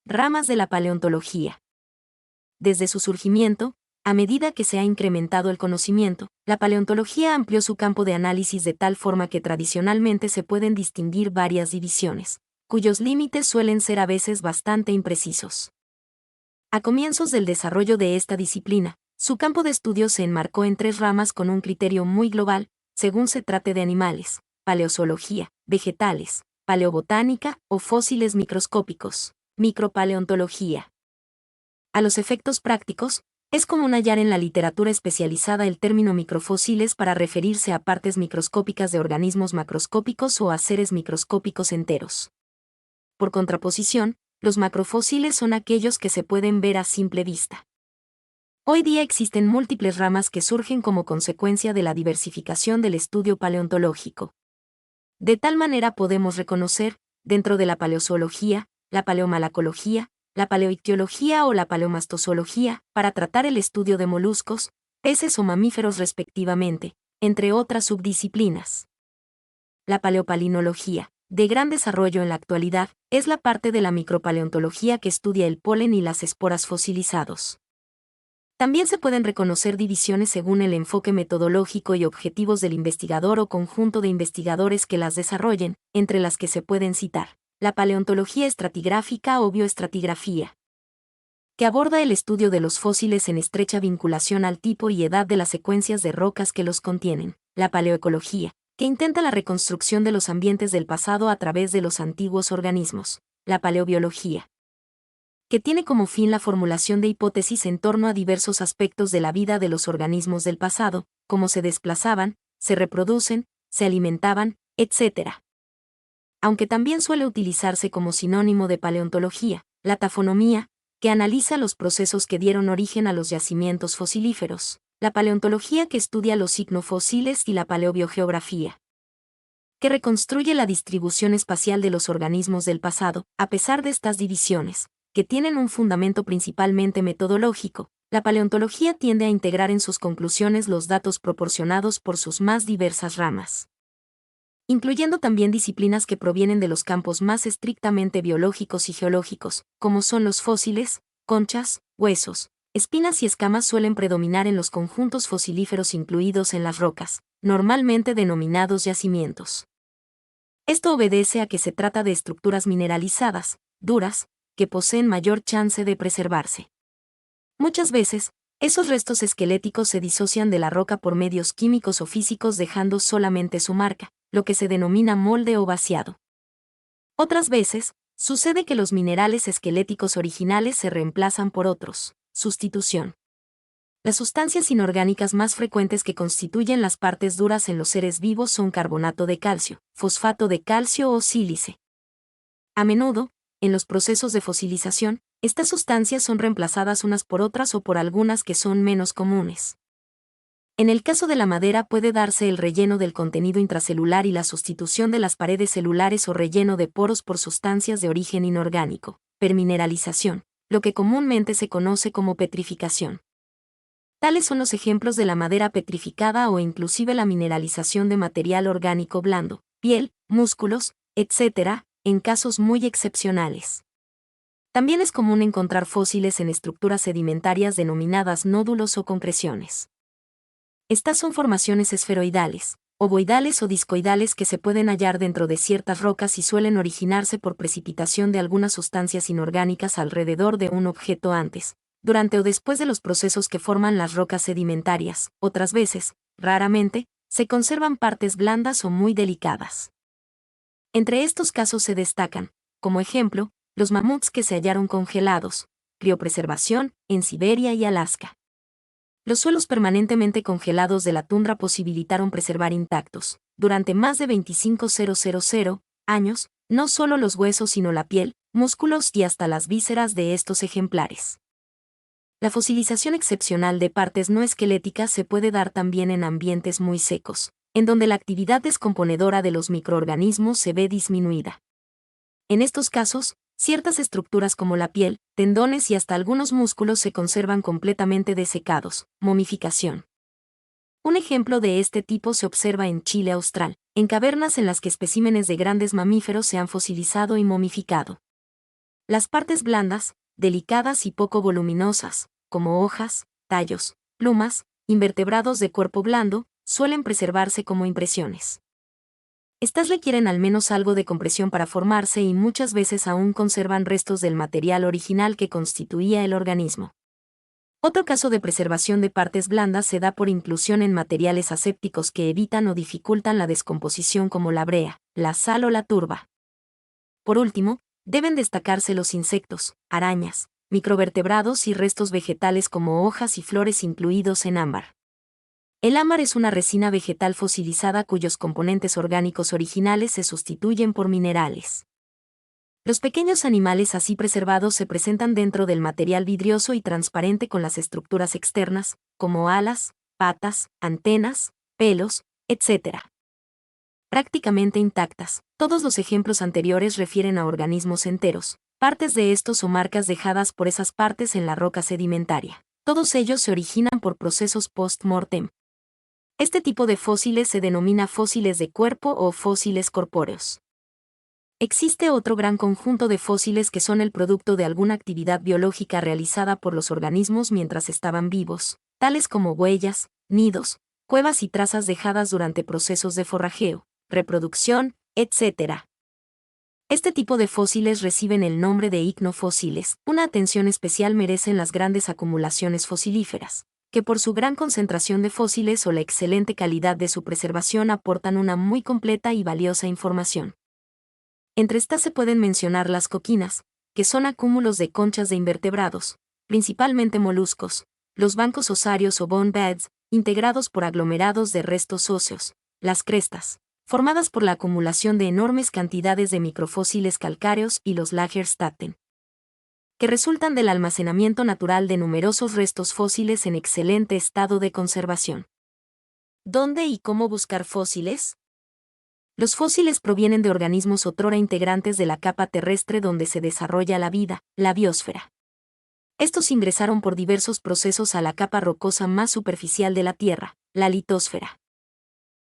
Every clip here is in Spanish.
Ramas de la paleontología. Desde su surgimiento, a medida que se ha incrementado el conocimiento, la paleontología amplió su campo de análisis de tal forma que tradicionalmente se pueden distinguir varias divisiones, cuyos límites suelen ser a veces bastante imprecisos. A comienzos del desarrollo de esta disciplina, su campo de estudio se enmarcó en 3 ramas con un criterio muy global, según se trate de animales: paleozoología, vegetales, paleobotánica o fósiles microscópicos, micropaleontología. A los efectos prácticos, es común hallar en la literatura especializada el término microfósiles para referirse a partes microscópicas de organismos macroscópicos o a seres microscópicos enteros. Por contraposición, los macrofósiles son aquellos que se pueden ver a simple vista. Hoy día existen múltiples ramas que surgen como consecuencia de la diversificación del estudio paleontológico. De tal manera podemos reconocer, dentro de la paleozoología, la paleomalacología, la paleoictiología o la paleomastozoología, para tratar el estudio de moluscos, peces o mamíferos respectivamente, entre otras subdisciplinas. La paleopalinología, de gran desarrollo en la actualidad, es la parte de la micropaleontología que estudia el polen y las esporas fosilizados. También se pueden reconocer divisiones según el enfoque metodológico y objetivos del investigador o conjunto de investigadores que las desarrollen, entre las que se pueden citar la paleontología estratigráfica o bioestratigrafía, que aborda el estudio de los fósiles en estrecha vinculación al tipo y edad de las secuencias de rocas que los contienen; la paleoecología, que intenta la reconstrucción de los ambientes del pasado a través de los antiguos organismos; la paleobiología, que tiene como fin la formulación de hipótesis en torno a diversos aspectos de la vida de los organismos del pasado, cómo se desplazaban, se reproducen, se alimentaban, etc. Aunque también suele utilizarse como sinónimo de paleontología, la tafonomía, que analiza los procesos que dieron origen a los yacimientos fosilíferos; la paleontología, que estudia los icnofósiles; y la paleobiogeografía, que reconstruye la distribución espacial de los organismos del pasado. A pesar de estas divisiones, que tienen un fundamento principalmente metodológico, la paleontología tiende a integrar en sus conclusiones los datos proporcionados por sus más diversas ramas, incluyendo también disciplinas que provienen de los campos más estrictamente biológicos y geológicos, como son los fósiles; conchas, huesos, espinas y escamas suelen predominar en los conjuntos fosilíferos incluidos en las rocas, normalmente denominados yacimientos. Esto obedece a que se trata de estructuras mineralizadas, duras, que poseen mayor chance de preservarse. Muchas veces, esos restos esqueléticos se disocian de la roca por medios químicos o físicos, dejando solamente su marca, lo que se denomina molde o vaciado. Otras veces, sucede que los minerales esqueléticos originales se reemplazan por otros, sustitución. Las sustancias inorgánicas más frecuentes que constituyen las partes duras en los seres vivos son carbonato de calcio, fosfato de calcio o sílice. A menudo, en los procesos de fosilización, estas sustancias son reemplazadas unas por otras o por algunas que son menos comunes. En el caso de la madera puede darse el relleno del contenido intracelular y la sustitución de las paredes celulares o relleno de poros por sustancias de origen inorgánico, permineralización, lo que comúnmente se conoce como petrificación. Tales son los ejemplos de la madera petrificada o inclusive la mineralización de material orgánico blando, piel, músculos, etc., en casos muy excepcionales. También es común encontrar fósiles en estructuras sedimentarias denominadas nódulos o concreciones. Estas son formaciones esferoidales, ovoidales o discoidales que se pueden hallar dentro de ciertas rocas y suelen originarse por precipitación de algunas sustancias inorgánicas alrededor de un objeto antes, durante o después de los procesos que forman las rocas sedimentarias. Otras veces, raramente, se conservan partes blandas o muy delicadas. Entre estos casos se destacan, como ejemplo, los mamuts que se hallaron congelados, criopreservación, en Siberia y Alaska. Los suelos permanentemente congelados de la tundra posibilitaron preservar intactos, durante más de 25.000 años, no solo los huesos sino la piel, músculos y hasta las vísceras de estos ejemplares. La fosilización excepcional de partes no esqueléticas se puede dar también en ambientes muy secos, en donde la actividad descomponedora de los microorganismos se ve disminuida. En estos casos, ciertas estructuras como la piel, tendones y hasta algunos músculos se conservan completamente desecados, momificación. Un ejemplo de este tipo se observa en Chile austral, en cavernas en las que especímenes de grandes mamíferos se han fosilizado y momificado. Las partes blandas, delicadas y poco voluminosas, como hojas, tallos, plumas, invertebrados de cuerpo blando, suelen preservarse como impresiones. Estas requieren al menos algo de compresión para formarse y muchas veces aún conservan restos del material original que constituía el organismo. Otro caso de preservación de partes blandas se da por inclusión en materiales asépticos que evitan o dificultan la descomposición como la brea, la sal o la turba. Por último, deben destacarse los insectos, arañas, microvertebrados y restos vegetales como hojas y flores incluidos en ámbar. El ámbar es una resina vegetal fosilizada cuyos componentes orgánicos originales se sustituyen por minerales. Los pequeños animales así preservados se presentan dentro del material vidrioso y transparente con las estructuras externas, como alas, patas, antenas, pelos, etc. Prácticamente intactas. Todos los ejemplos anteriores refieren a organismos enteros, partes de estos o marcas dejadas por esas partes en la roca sedimentaria. Todos ellos se originan por procesos post-mortem. Este tipo de fósiles se denomina fósiles de cuerpo o fósiles corpóreos. Existe otro gran conjunto de fósiles que son el producto de alguna actividad biológica realizada por los organismos mientras estaban vivos, tales como huellas, nidos, cuevas y trazas dejadas durante procesos de forrajeo, reproducción, etc. Este tipo de fósiles reciben el nombre de icnofósiles. Una atención especial merecen las grandes acumulaciones fosilíferas, que por su gran concentración de fósiles o la excelente calidad de su preservación aportan una muy completa y valiosa información. Entre estas se pueden mencionar las coquinas, que son acúmulos de conchas de invertebrados, principalmente moluscos, los bancos osarios o bone beds, integrados por aglomerados de restos óseos, las crestas, formadas por la acumulación de enormes cantidades de microfósiles calcáreos y los Lagerstätten, que resultan del almacenamiento natural de numerosos restos fósiles en excelente estado de conservación. ¿Dónde y cómo buscar fósiles? Los fósiles provienen de organismos otrora integrantes de la capa terrestre donde se desarrolla la vida, la biosfera. Estos ingresaron por diversos procesos a la capa rocosa más superficial de la Tierra, la litosfera.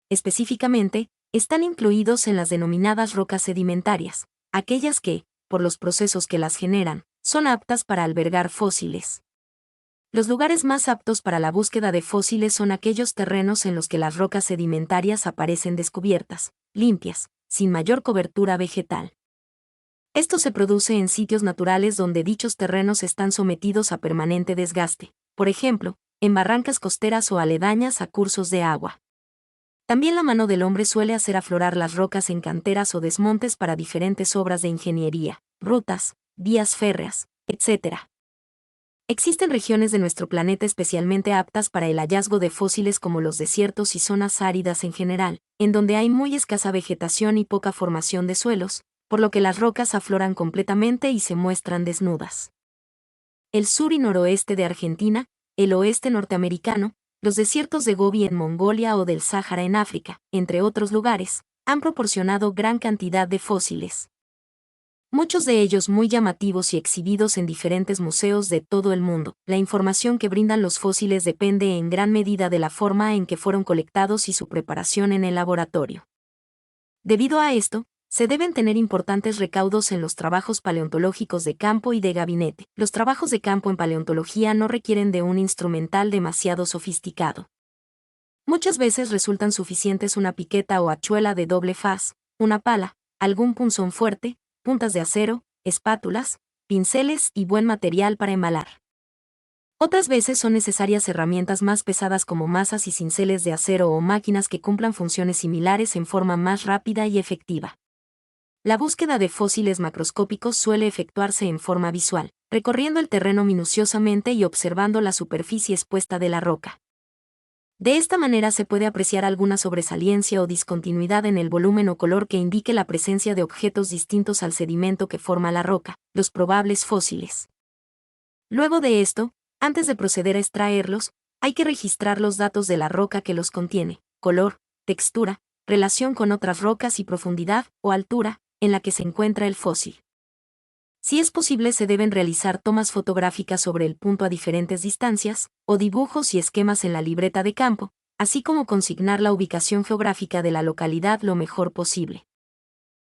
Específicamente, están incluidos en las denominadas rocas sedimentarias, aquellas que, por los procesos que las generan, son aptas para albergar fósiles. Los lugares más aptos para la búsqueda de fósiles son aquellos terrenos en los que las rocas sedimentarias aparecen descubiertas, limpias, sin mayor cobertura vegetal. Esto se produce en sitios naturales donde dichos terrenos están sometidos a permanente desgaste, por ejemplo, en barrancas costeras o aledañas a cursos de agua. También la mano del hombre suele hacer aflorar las rocas en canteras o desmontes para diferentes obras de ingeniería, rutas, vías férreas, etc. Existen regiones de nuestro planeta especialmente aptas para el hallazgo de fósiles como los desiertos y zonas áridas en general, en donde hay muy escasa vegetación y poca formación de suelos, por lo que las rocas afloran completamente y se muestran desnudas. El sur y noroeste de Argentina, el oeste norteamericano, los desiertos de Gobi en Mongolia o del Sáhara en África, entre otros lugares, han proporcionado gran cantidad de fósiles. Muchos de ellos muy llamativos y exhibidos en diferentes museos de todo el mundo. La información que brindan los fósiles depende en gran medida de la forma en que fueron colectados y su preparación en el laboratorio. Debido a esto, se deben tener importantes recaudos en los trabajos paleontológicos de campo y de gabinete. Los trabajos de campo en paleontología no requieren de un instrumental demasiado sofisticado. Muchas veces resultan suficientes una piqueta o hachuela de doble faz, una pala, algún punzón fuerte, puntas de acero, espátulas, pinceles y buen material para embalar. Otras veces son necesarias herramientas más pesadas como mazas y cinceles de acero o máquinas que cumplan funciones similares en forma más rápida y efectiva. La búsqueda de fósiles macroscópicos suele efectuarse en forma visual, recorriendo el terreno minuciosamente y observando la superficie expuesta de la roca. De esta manera se puede apreciar alguna sobresaliencia o discontinuidad en el volumen o color que indique la presencia de objetos distintos al sedimento que forma la roca, los probables fósiles. Luego de esto, antes de proceder a extraerlos, hay que registrar los datos de la roca que los contiene, color, textura, relación con otras rocas y profundidad o altura en la que se encuentra el fósil. Si es posible, se deben realizar tomas fotográficas sobre el punto a diferentes distancias, o dibujos y esquemas en la libreta de campo, así como consignar la ubicación geográfica de la localidad lo mejor posible.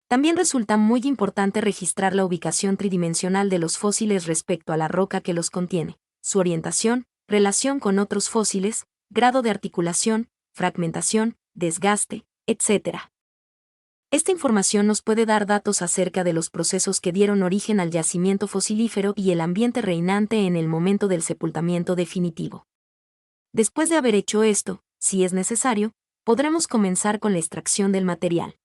También resulta muy importante registrar la ubicación tridimensional de los fósiles respecto a la roca que los contiene, su orientación, relación con otros fósiles, grado de articulación, fragmentación, desgaste, etc. Esta información nos puede dar datos acerca de los procesos que dieron origen al yacimiento fosilífero y el ambiente reinante en el momento del sepultamiento definitivo. Después de haber hecho esto, si es necesario, podremos comenzar con la extracción del material.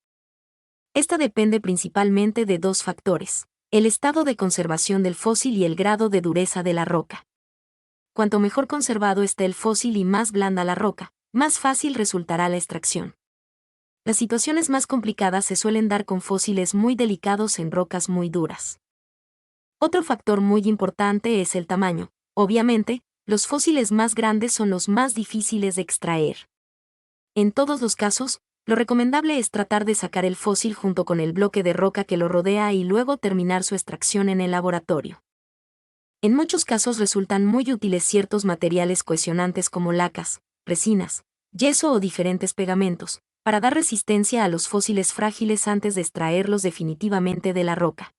Esta depende principalmente de dos factores: el estado de conservación del fósil y el grado de dureza de la roca. Cuanto mejor conservado esté el fósil y más blanda la roca, más fácil resultará la extracción. Las situaciones más complicadas se suelen dar con fósiles muy delicados en rocas muy duras. Otro factor muy importante es el tamaño. Obviamente, los fósiles más grandes son los más difíciles de extraer. En todos los casos, lo recomendable es tratar de sacar el fósil junto con el bloque de roca que lo rodea y luego terminar su extracción en el laboratorio. En muchos casos resultan muy útiles ciertos materiales cohesionantes como lacas, resinas, yeso o diferentes pegamentos, para dar resistencia a los fósiles frágiles antes de extraerlos definitivamente de la roca.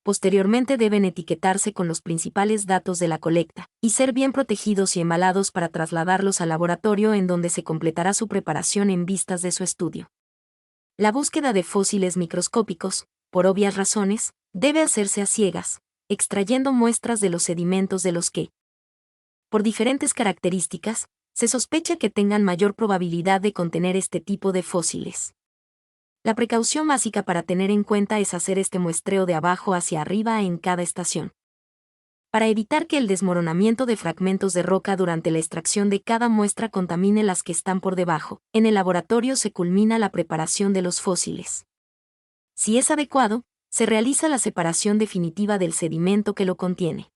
Posteriormente deben etiquetarse con los principales datos de la colecta, y ser bien protegidos y embalados para trasladarlos al laboratorio en donde se completará su preparación en vistas de su estudio. La búsqueda de fósiles microscópicos, por obvias razones, debe hacerse a ciegas, extrayendo muestras de los sedimentos de los que, por diferentes características, se sospecha que tengan mayor probabilidad de contener este tipo de fósiles. La precaución básica para tener en cuenta es hacer este muestreo de abajo hacia arriba en cada estación. Para evitar que el desmoronamiento de fragmentos de roca durante la extracción de cada muestra contamine las que están por debajo, en el laboratorio se culmina la preparación de los fósiles. Si es adecuado, se realiza la separación definitiva del sedimento que lo contiene.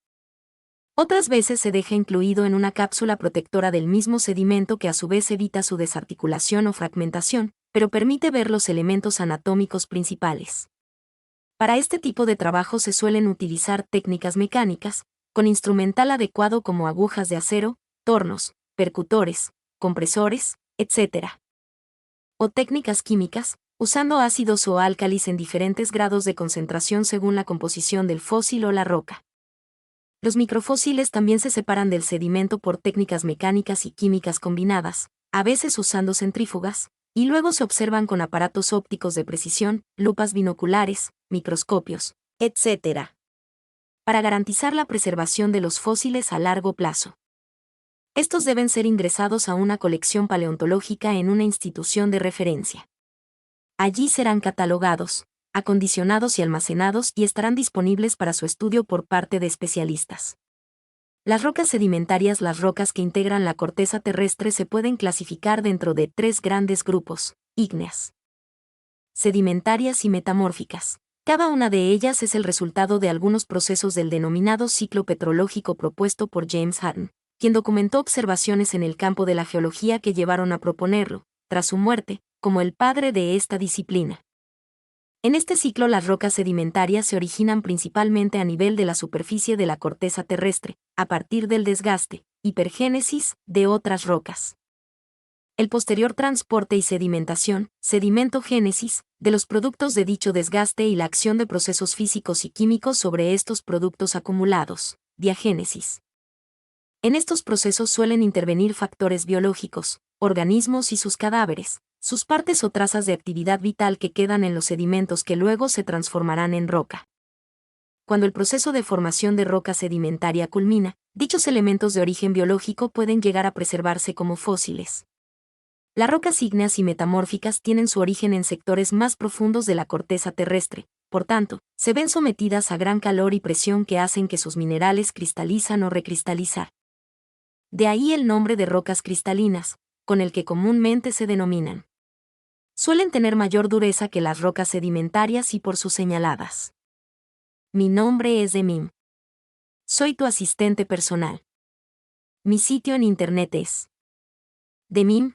Otras veces se deja incluido en una cápsula protectora del mismo sedimento que a su vez evita su desarticulación o fragmentación, pero permite ver los elementos anatómicos principales. Para este tipo de trabajo se suelen utilizar técnicas mecánicas, con instrumental adecuado como agujas de acero, tornos, percutores, compresores, etc. O técnicas químicas, usando ácidos o álcalis en diferentes grados de concentración según la composición del fósil o la roca. Los microfósiles también se separan del sedimento por técnicas mecánicas y químicas combinadas, a veces usando centrífugas, y luego se observan con aparatos ópticos de precisión, lupas binoculares, microscopios, etc. para garantizar la preservación de los fósiles a largo plazo. Estos deben ser ingresados a una colección paleontológica en una institución de referencia. Allí serán catalogados, acondicionados y almacenados y estarán disponibles para su estudio por parte de especialistas. Las rocas sedimentarias. Las rocas que integran la corteza terrestre se pueden clasificar dentro de tres grandes grupos: ígneas, sedimentarias y metamórficas. Cada una de ellas es el resultado de algunos procesos del denominado ciclo petrológico propuesto por James Hutton, quien documentó observaciones en el campo de la geología que llevaron a proponerlo, tras su muerte, como el padre de esta disciplina. En este ciclo las rocas sedimentarias se originan principalmente a nivel de la superficie de la corteza terrestre, a partir del desgaste, hipergénesis, de otras rocas. El posterior transporte y sedimentación, sedimentogénesis, de los productos de dicho desgaste y la acción de procesos físicos y químicos sobre estos productos acumulados, diagénesis. En estos procesos suelen intervenir factores biológicos, organismos y sus cadáveres, sus partes o trazas de actividad vital que quedan en los sedimentos que luego se transformarán en roca. Cuando el proceso de formación de roca sedimentaria culmina, dichos elementos de origen biológico pueden llegar a preservarse como fósiles. Las rocas ígneas y metamórficas tienen su origen en sectores más profundos de la corteza terrestre, por tanto, se ven sometidas a gran calor y presión que hacen que sus minerales cristalizan o recristalizar. De ahí el nombre de rocas cristalinas, con el que comúnmente se denominan. Suelen tener mayor dureza que las rocas sedimentarias y por sus señaladas. Mi nombre es Demim. Soy tu asistente personal. Mi sitio en internet es demim.es.tl.